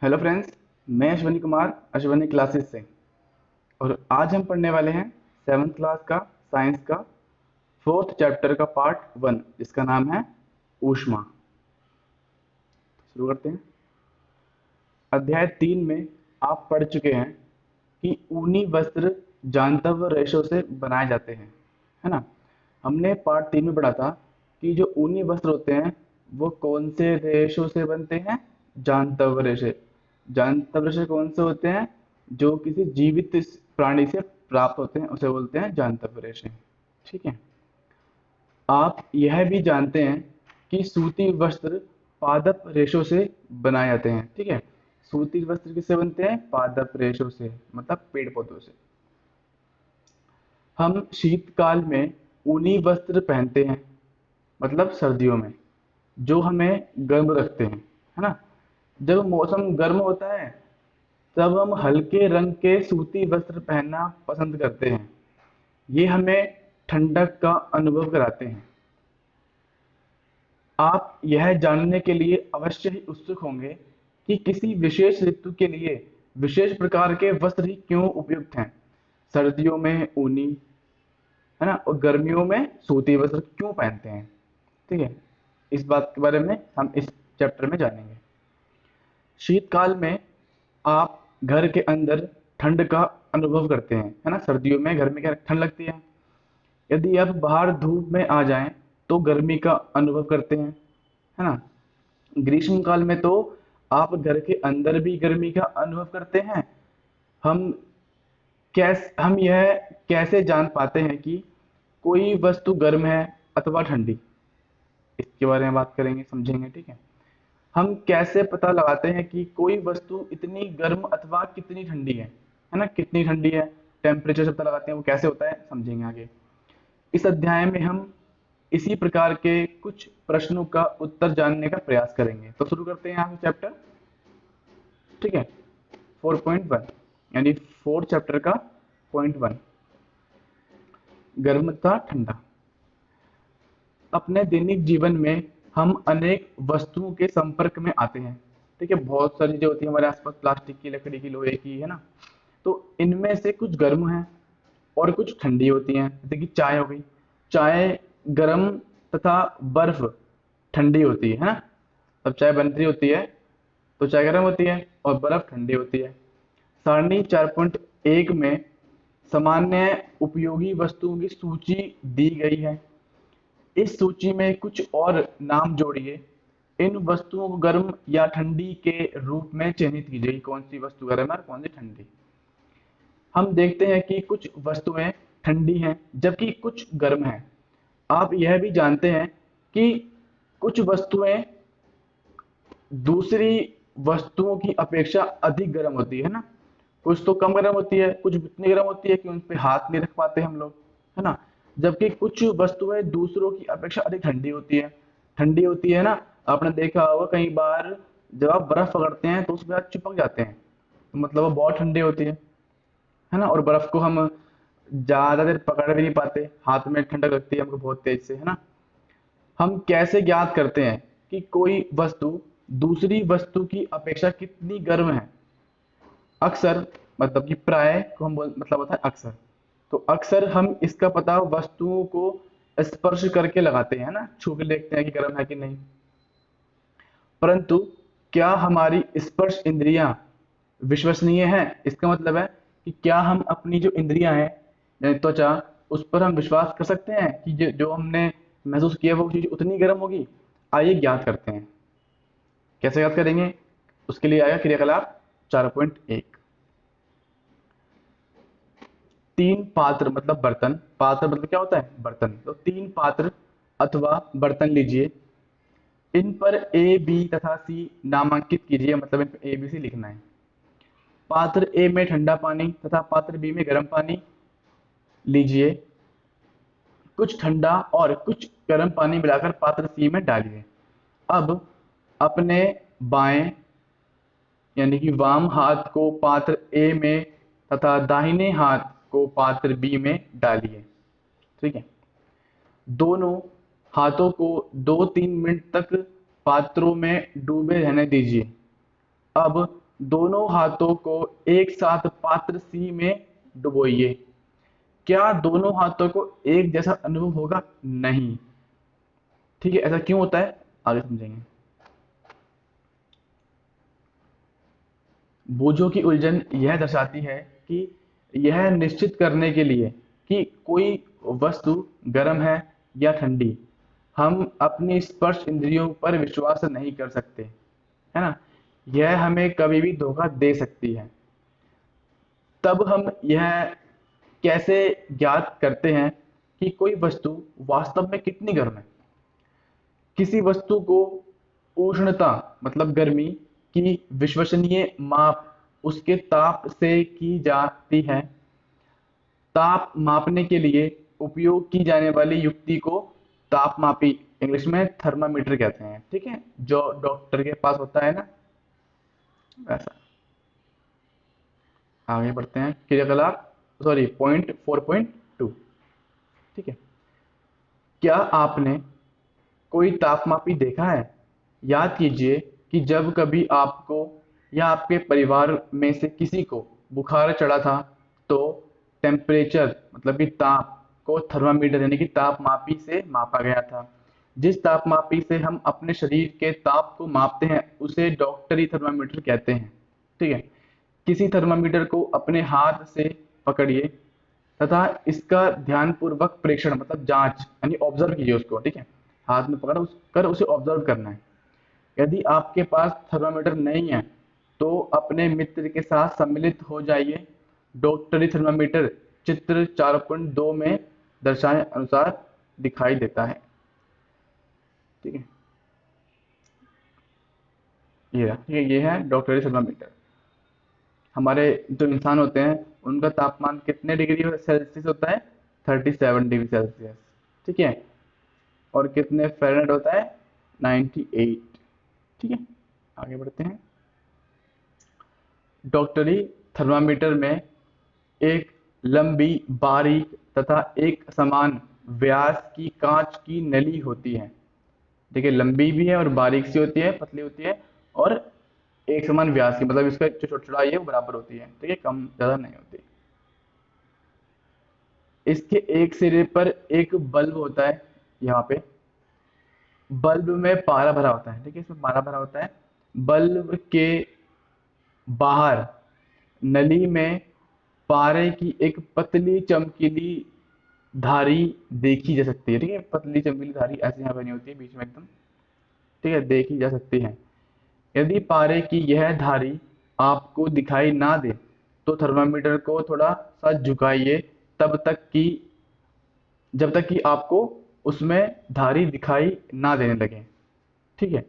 Hello friends, मैं Ashwani Kumar Ashwani classes से। और आज हम पढ़ने वाले हैं सेवन्थ क्लास का साइंस का फोर्थ चैप्टर का पार्ट 1 जिसका नाम है ऊष्मा। शुरू करते हैं। अध्याय 3 में आप पढ़ चुके हैं कि ऊनी वस्त्र जांतव रेशों से बनाए जाते हैं, है ना। हमने पार्ट 3 में पढ़ा था कि जो ऊनी वस्त्र होते हैं वो कौन से रेशों से बनते हैं। जांतव रेशे। जांतव रेशे कौन से होते हैं? जो किसी जीवित प्राणी से प्राप्त होते हैं उसे बोलते हैं जांतव रेशे। ठीक है। आप यह भी जानते हैं कि सूती वस्त्र पादप रेशों से बनाए जाते हैं। ठीक है। सूती वस्त्र किससे बनते हैं? पादप रेशों से, मतलब पेड़ पौधों से। हम शीतकाल में ऊनी वस्त्र पहनते हैं, मतलब सर्दियों में, जो हमें गर्म रखते हैं, है ना। जब मौसम गर्म होता है तब हम हल्के रंग के सूती वस्त्र पहनना पसंद करते हैं। ये हमें ठंडक का अनुभव कराते हैं। आप यह जानने के लिए अवश्य ही उत्सुक होंगे कि किसी विशेष ऋतु के लिए विशेष प्रकार के वस्त्र ही क्यों उपयुक्त हैं। सर्दियों में ऊनी, है ना, और गर्मियों में सूती वस्त्र क्यों पहनते हैं। ठीक है। इस बात के बारे में हम इस चैप्टर में जानेंगे। शीतकाल में आप घर के अंदर ठंड का अनुभव करते हैं, है ना। सर्दियों में घर में क्या ठंड लगती है। यदि आप बाहर धूप में आ जाएं तो गर्मी का अनुभव करते हैं, है ना। ग्रीष्म काल में तो आप घर के अंदर भी गर्मी का अनुभव करते हैं। हम हम यह कैसे जान पाते हैं कि कोई वस्तु गर्म है अथवा ठंडी, इसके बारे में बात करेंगे, समझेंगे। ठीक है। हम कैसे पता लगाते हैं कि कोई वस्तु इतनी गर्म अथवा कितनी ठंडी है ना, कितनी ठंडी है। टेम्परेचर से पता लगाते हैं, वो कैसे होता है समझेंगे आगे। इस अध्याय में हम इसी प्रकार के कुछ प्रश्नों का उत्तर जानने का प्रयास करेंगे। तो शुरू करते हैं यहाँ से चैप्टर। ठीक है। 4.1 यानी फोर्थ चैप्टर का पॉइंट 1, गर्म तथा ठंडा। अपने दैनिक जीवन में हम अनेक वस्तुओं के संपर्क में आते हैं। ठीक है। बहुत सारी जो होती है हमारे आसपास, प्लास्टिक की, लकड़ी की, लोहे की, है ना। तो इनमें से कुछ गर्म हैं और कुछ ठंडी होती हैं। जैसे कि चाय हो गई। चाय गर्म तथा बर्फ ठंडी होती है ना। अब चाय बन रही होती है तो चाय गर्म होती है और बर्फ ठंडी होती है। सारणी 4.1 में सामान्य उपयोगी वस्तुओं की सूची दी गई है। इस सूची में कुछ और नाम जोड़िए। इन वस्तुओं को गर्म या ठंडी के रूप में चिन्हित कीजिए। कौन सी वस्तु गर्म है और कौन सी ठंडी। हम देखते हैं कि कुछ वस्तुएं ठंडी हैं जबकि कुछ गर्म हैं। आप यह भी जानते हैं कि कुछ वस्तुएं दूसरी वस्तुओं की अपेक्षा अधिक गर्म होती है ना। कुछ तो कम गर्म होती है, कुछ इतनी गर्म होती है कि उन पे हाथ नहीं रख पाते हम लोग, है ना। जबकि कुछ वस्तुएं दूसरों की अपेक्षा अधिक ठंडी होती है। ठंडी होती है ना। आपने देखा होगा कई बार जब आप बर्फ पकड़ते हैं तो उसके बाद चिपक जाते हैं, तो मतलब वो बहुत ठंडी होती है ना। और बर्फ को हम ज्यादा देर पकड़ भी नहीं पाते, हाथ में ठंडक लगती है हमको बहुत तेज से, है ना। हम कैसे ज्ञात करते हैं कि कोई वस्तु दूसरी वस्तु की अपेक्षा कितनी गर्म है? अक्सर, मतलब कि प्राय को हम मतलब होता है अक्सर। तो अक्सर हम इसका पता वस्तुओं को स्पर्श करके लगाते हैं ना, छू के देखते हैं कि गर्म है कि नहीं। परंतु क्या हमारी स्पर्श इंद्रियां विश्वसनीय है? इसका मतलब है कि क्या हम अपनी जो इंद्रियां हैं, यानी त्वचा, उस पर हम विश्वास कर सकते हैं कि जो हमने महसूस किया वो चीज उतनी गर्म होगी। आइए ज्ञात करते हैं। कैसे ज्ञात करेंगे? उसके लिए आएगा क्रियाकलाप 4.1। तीन पात्र मतलब बर्तन, पात्र मतलब क्या होता है? बर्तन। तो तीन पात्र अथवा बर्तन लीजिए। इन पर ए बी तथा सी नामांकित कीजिए, मतलब इन पर ए बी सी लिखना है। पात्र ए में ठंडा पानी तथा पात्र बी में गर्म पानी लीजिए। कुछ ठंडा और कुछ गर्म पानी मिलाकर पात्र सी में डालिए। अब अपने बाएं यानी कि वाम हाथ को पात्र ए में तथा दाहिने हाथ को पात्र बी में डालिए। ठीक है। दोनों हाथों को 2-3 मिनट तक पात्रों में डूबे रहने दीजिए। अब दोनों हाथों को एक साथ पात्र सी में डुबोइए। क्या दोनों हाथों को एक जैसा अनुभव होगा? नहीं। ठीक है, ऐसा क्यों होता है आगे समझेंगे। बोझों की उलझन यह दर्शाती है कि यह निश्चित करने के लिए कि कोई वस्तु गर्म है या ठंडी, हम अपनी स्पर्श इंद्रियों पर विश्वास नहीं कर सकते, है ना। यह हमें कभी भी धोखा दे सकती है। तब हम यह कैसे ज्ञात करते हैं कि कोई वस्तु वास्तव में कितनी गर्म है? किसी वस्तु को उष्णता मतलब गर्मी की विश्वसनीय माप उसके ताप से की जाती है। ताप मापने के लिए उपयोग की जाने वाली युक्ति को तापमापी, इंग्लिश में थर्मामीटर कहते हैं। ठीक है, जो डॉक्टर के पास होता है ना, वैसा। आगे बढ़ते हैं, क्रियाकलाप सॉरी पॉइंट 4.2। ठीक है, क्या आपने कोई तापमापी देखा है? याद कीजिए कि जब कभी आपको या आपके परिवार में से किसी को बुखार चढ़ा था तो टेम्परेचर मतलब कि ताप को थर्मामीटर यानी कि तापमापी से मापा गया था। जिस तापमापी से हम अपने शरीर के ताप को मापते हैं उसे डॉक्टरी थर्मामीटर कहते हैं। ठीक है, किसी थर्मामीटर को अपने हाथ से पकड़िए तथा इसका ध्यानपूर्वक प्रेक्षण मतलब जांच यानी ऑब्जर्व कीजिए उसको। ठीक है, हाथ में पकड़ कर उसे ऑब्जर्व करना है। यदि आपके पास थर्मामीटर नहीं है तो अपने मित्र के साथ सम्मिलित हो जाइए। डॉक्टरी थर्मामीटर चित्र 4.2 में दर्शाए अनुसार दिखाई देता है। ठीक है, ठीक है, ये है डॉक्टरी थर्मामीटर। हमारे जो इंसान होते हैं उनका तापमान कितने डिग्री सेल्सियस होता है? 37 डिग्री सेल्सियस। ठीक है, और कितने फ़ारेनहाइट होता है? 98। ठीक है, आगे बढ़ते हैं। डॉक्टरी थर्मामीटर में एक लंबी बारीक तथा एक समान व्यास की कांच की नली होती है। देखिए, लंबी भी है और बारीक सी होती है, पतली होती है, और एक समान व्यास की मतलब इसका जो चौड़ाई है वो बराबर होती है। ठीक है, कम ज़्यादा नहीं होती। इसके एक सिरे पर एक बल्ब होता है। यहाँ पे बल्ब में पारा भरा होता है। ठीक है, इसमें पारा भरा होता है। बल्ब के बाहर नली में पारे की एक पतली चमकीली धारी देखी जा सकती है। ठीक है, पतली चमकीली धारी ऐसे यहाँ बनी होती है बीच में एकदम। ठीक है, देखी जा सकती है। यदि पारे की यह धारी आपको दिखाई ना दे तो थर्मामीटर को थोड़ा सा झुकाइए तब तक कि जब तक कि आपको उसमें धारी दिखाई ना देने लगे। ठीक है,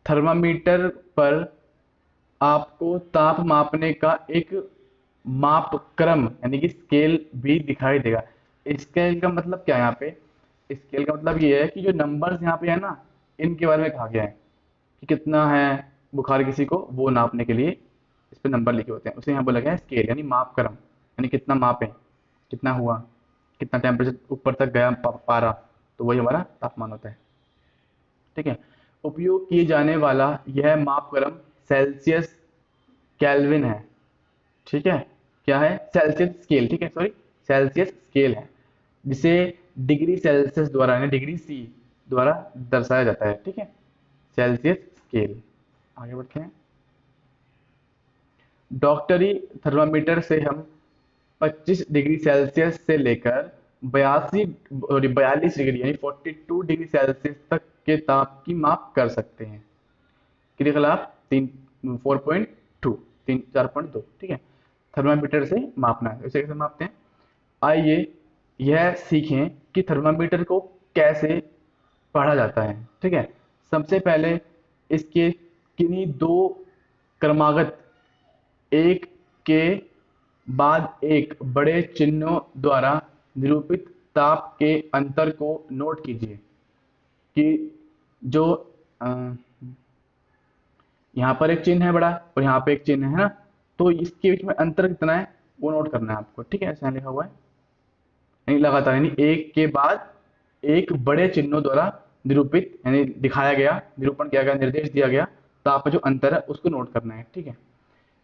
थर्मामीटर पर आपको ताप मापने का एक मापक्रम यानी कि स्केल भी दिखाई देगा। स्केल का मतलब क्या है यहाँ पे? स्केल का मतलब ये है कि जो नंबर्स यहाँ पे है ना, इनके बारे में कहा गया है कि कितना है बुखार किसी को, वो नापने के लिए इस पे नंबर लिखे होते हैं। उसे यहाँ बोला गया है स्केल यानी मापक्रम, यानी कितना मापें, कितना हुआ, कितना टेम्परेचर ऊपर तक गया पारा, तो वही हमारा तापमान होता है। ठीक है, उपयोग किए जाने वाला यह मापक्रम सेल्सियस केल्विन है। ठीक है, क्या है? Celsius scale. ठीक है, सॉरी, सेल्सियस स्केल है जिसे डिग्री सेल्सियस द्वारा यानी डिग्री सी द्वारा दर्शाया जाता है। ठीक है, सेल्सियस स्केल। आगे बढ़ते हैं। डॉक्टरी थर्मामीटर से हम 25 डिग्री सेल्सियस से लेकर 42 डिग्री यानी 42 डिग्री सेल्सियस तक के ताप की माप कर सकते हैं। क्रियाकलाप 4.2 4.2। ठीक है, थर्मामीटर से मापना है, इसे कैसे मापते हैं? आइए यह सीखें कि थर्मामीटर को कैसे पढ़ा जाता है। ठीक है, सबसे पहले इसके किन्हीं दो क्रमागत एक के बाद एक बड़े चिन्हों द्वारा निरूपित ताप के अंतर को नोट कीजिए कि जो यहाँ पर एक चिन्ह है बड़ा और यहाँ पे एक चिन्ह है ना, तो इसके बीच में अंतर कितना है वो नोट करना है आपको। ठीक है, ऐसा लिखा हुआ है यानी लगातार यानी एक के बाद एक बड़े चिन्हों द्वारा निरूपित यानी दिखाया गया, निरूपण किया गया, निर्देश दिया गया ताप का जो अंतर है उसको नोट करना है। ठीक है,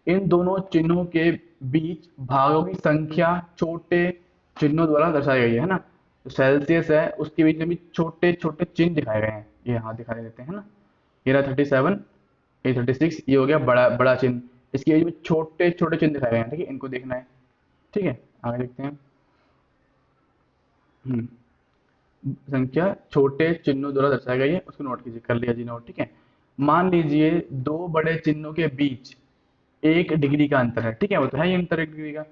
इन दोनों चिन्हों के बीच भागों की संख्या छोटे चिन्हों द्वारा दर्शाई गई है ना। तो सेल्सियस है उसके बीच में भी छोटे छोटे चिन्ह दिखाए गए हैं, ये यहाँ दिखाई देते हैं ना। ये रहा 37, ये 36, ये हो गया बड़ा बड़ा चिन्ह, इसके बीच में छोटे छोटे चिन्ह दिखाए गए हैं, ठीक है, इनको देखना है। ठीक है, आगे देखते हैं। हम्म संख्या छोटे चिन्हों द्वारा दर्शाई गई है, उसको नोट कीजिए, कर लिया जी नोट। ठीक है, मान लीजिए दो बड़े चिन्हों के बीच 1 डिग्री का अंतर है। ठीक है, वो तो है ही अंतर 1 डिग्री का,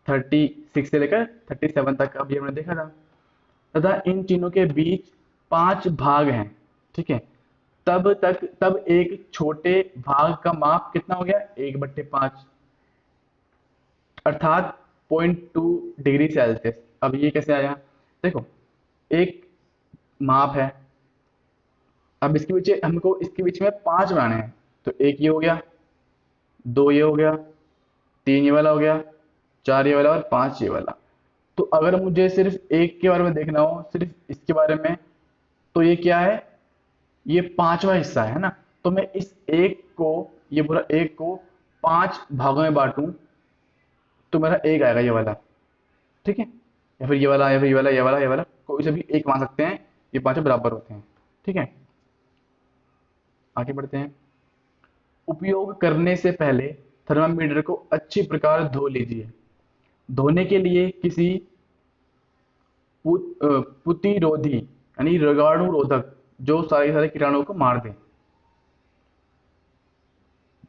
36 से लेकर 37 तक अभी हमने देखा था। तथा इन चिन्हों के बीच 5 भाग हैं। ठीक है, तब एक छोटे भाग का माप कितना हो गया, 1/5, अर्थात 0.2 डिग्री सेल्सियस। अब ये कैसे आया, देखो, एक माप है, अब इसके बीच हमको इसके बीच में 5 बनाने हैं। तो एक ये हो गया, 2 ये हो गया, 3 ये वाला हो गया, 4 ये वाला और 5 ये वाला। तो अगर मुझे सिर्फ एक के बारे में देखना हो, सिर्फ इसके बारे में, तो ये क्या है, ये 5वां हिस्सा है ना। तो मैं इस एक को, ये पूरा एक को 5 भागों में बांटूं, तो मेरा एक आएगा ये वाला। ठीक है, या फिर ये वाला, या फिर ये वाला, ये वाला, ये वाला, कोई से भी एक मान सकते हैं, ये पांचों बराबर होते हैं। ठीक है, आगे बढ़ते हैं। उपयोग करने से पहले थर्मामीटर को अच्छी प्रकार धो लीजिए। धोने के लिए किसी पुतिरोधी यानी रोगाणु रोधक, जो सारे सारे कीटाणुओं को मार दे,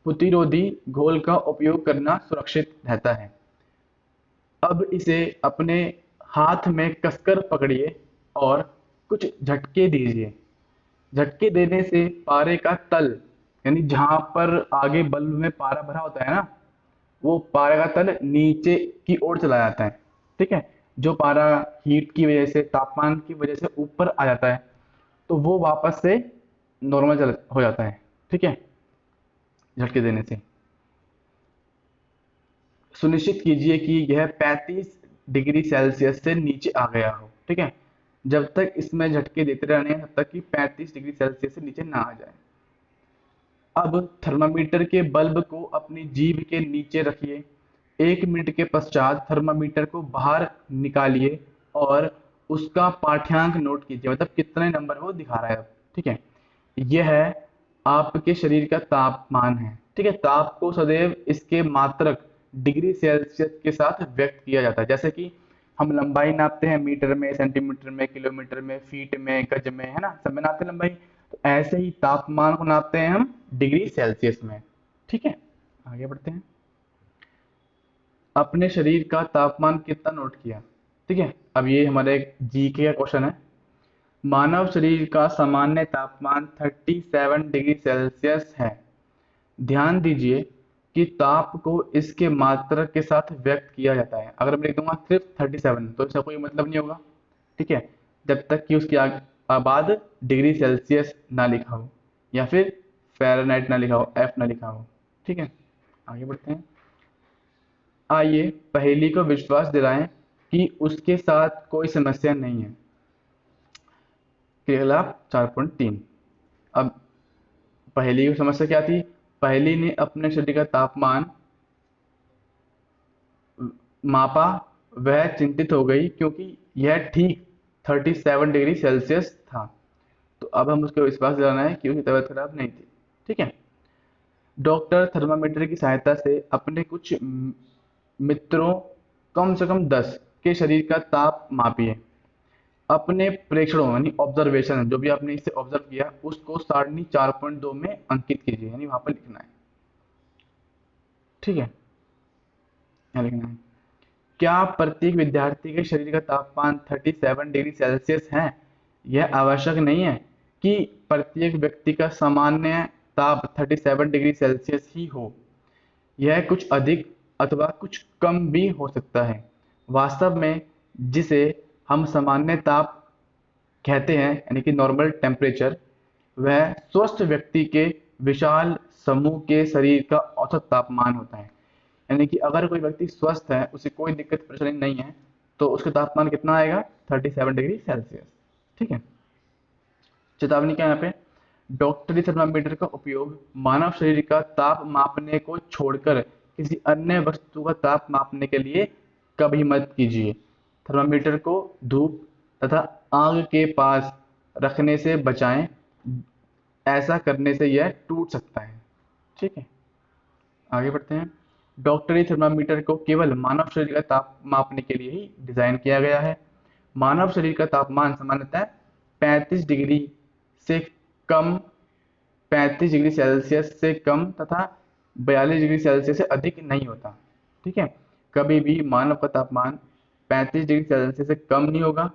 पुतिरोधी घोल का उपयोग करना सुरक्षित रहता है। अब इसे अपने हाथ में कसकर पकड़िए और कुछ झटके दीजिए। झटके देने से पारे का तल, यानी जहां पर आगे बल्ब में पारा भरा होता है ना, वो पारा का तल नीचे की ओर चला जाता है। ठीक है, जो पारा हीट की वजह से, तापमान की वजह से ऊपर आ जाता है, तो वो वापस से नॉर्मल चल हो जाता है। ठीक है, झटके देने से सुनिश्चित कीजिए कि यह 35 डिग्री सेल्सियस से नीचे आ गया हो। ठीक है, जब तक इसमें झटके देते रहने हैं, तब तक कि 35 डिग्री सेल्सियस से नीचे ना आ जाए। अब थर्मामीटर के बल्ब को अपनी जीभ के नीचे रखिए। 1 मिनट के पश्चात थर्मामीटर को बाहर निकालिए और उसका पाठ्यांक नोट कीजिए, मतलब कितने नंबर वो दिखा रहा है अब। ठीक है, यह आपके शरीर का तापमान है। ठीक है, ताप को सदैव इसके मात्रक डिग्री सेल्सियस के साथ व्यक्त किया जाता है। जैसे कि हम लंबाई नापते हैं मीटर में, सेंटीमीटर में, किलोमीटर में, फीट में, गज में, है ना, सब में नापते हैं लंबाई। तो ऐसे ही तापमान को नापते हैं हम डिग्री सेल्सियस में। ठीक है, आगे बढ़ते हैं। अपने शरीर का तापमान कितना नोट किया। ठीक है, अब ये हमारा एक जीके का क्वेश्चन है। मानव शरीर का सामान्य तापमान 37 डिग्री सेल्सियस है। ध्यान दीजिए कि ताप को इसके मात्रक के साथ व्यक्त किया जाता है। अगर मैं लिख दूंगा सिर्फ 37, तो इसका कोई मतलब नहीं होगा। ठीक है, जब तक कि उसके बाद डिग्री सेल्सियस ना लिखा हो, या फिर फ़ारेनहाइट ना लिखा हो, एफ ना लिखा हो। ठीक है, आगे बढ़ते हैं। आइए पहेली को विश्वास दिलाएं कि उसके साथ कोई समस्या नहीं है। क्रियाकलाप 4.3। अब पहेली की समस्या क्या थी, पहेली ने अपने शरीर का तापमान मापा, वह चिंतित हो गई क्योंकि यह ठीक 37 डिग्री सेल्सियस था। तो अब हम उसको विश्वास दिलाना है कि उसकी तबीयत खराब नहीं थी। ठीक है, डॉक्टर थर्मामीटर की सहायता से अपने कुछ मित्रों, कम से कम 10 के शरीर का ताप मापिए। अपने प्रेक्षणों यानी ऑब्जर्वेशन, जो भी आपने इसे ऑब्जर्व किया, उसको सारणी 4.2 में अंकित कीजिए, यानी वहां पर लिखना है। ठीक है, यहाँ लिखना है। क्या प्रत्येक विद्यार्थी के शरीर का तापमान 37 डिग्री सेल्सियस है। यह आवश्यक नहीं है कि प्रत्येक व्यक्ति का सामान्य ताप 37 डिग्री सेल्सियस ही हो। यह कुछ अधिक अथवा कुछ कम भी हो सकता है। वास्तव में जिसे हम सामान्य ताप कहते हैं, यानी कि नॉर्मल टेम्परेचर, वह स्वस्थ व्यक्ति के विशाल समूह के शरीर का औसत तापमान होता है। यानी कि अगर कोई व्यक्ति स्वस्थ है, उसे कोई दिक्कत परेशानी नहीं है, तो उसका तापमान कितना आएगा, 37 डिग्री सेल्सियस। ठीक है, चेतावनी क्या है यहाँ पे, डॉक्टरी थर्मामीटर का उपयोग मानव शरीर का ताप मापने को छोड़कर किसी अन्य वस्तु का ताप मापने के लिए कभी मत कीजिए। थर्मामीटर को धूप तथा आग के पास रखने से बचाएं, ऐसा करने से यह टूट सकता है। ठीक है, आगे बढ़ते हैं। डॉक्टरी थर्मामीटर को केवल मानव शरीर का ताप मापने के लिए ही डिजाइन किया गया है। मानव शरीर का तापमान सामान्यतः 35 डिग्री से कम 35 डिग्री सेल्सियस से कम तथा 42 डिग्री सेल्सियस से अधिक नहीं होता। ठीक है, कभी भी मानव का तापमान 35 डिग्री सेल्सियस से कम नहीं होगा।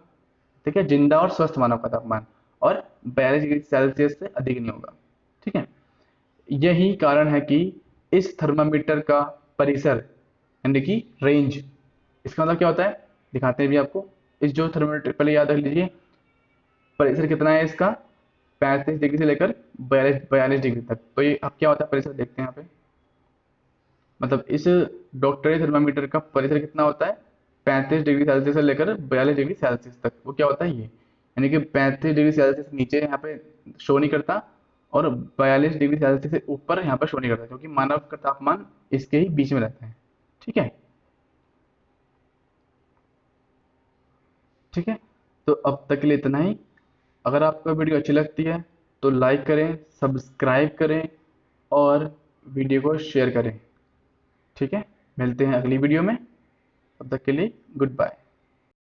ठीक है, जिंदा और स्वस्थ मानव का तापमान, और 42 डिग्री सेल्सियस से अधिक नहीं होगा। ठीक है, यही कारण है कि इस थर्मामीटर का परिसर यानी कि रेंज, इसका मतलब क्या होता है दिखाते हैं भी आपको। इस जो थर्मामीटर, पहले याद रख लीजिए परिसर कितना है इसका, 35 डिग्री से लेकर 42 डिग्री तक। तो ये अब क्या होता है परिसर, देखते हैं यहाँ पे। मतलब इस डॉक्टरी थर्मामीटर का परिसर कितना होता है, 35 डिग्री सेल्सियस से लेकर 42 डिग्री सेल्सियस तक। वो क्या होता है ये, यानी कि 35 डिग्री सेल्सियस नीचे यहाँ पे शो नहीं करता, और 42 डिग्री सेल्सियस से ऊपर यहाँ पर शो नहीं करता, क्योंकि मानव का तापमान इसके ही बीच में रहता है। ठीक है, ठीक है। तो अब तक के लिए इतना ही। अगर आपको वीडियो अच्छी लगती है तो लाइक करें, सब्सक्राइब करें और वीडियो को शेयर करें। ठीक है, मिलते हैं अगली वीडियो में, तब तक के लिए गुड बाय।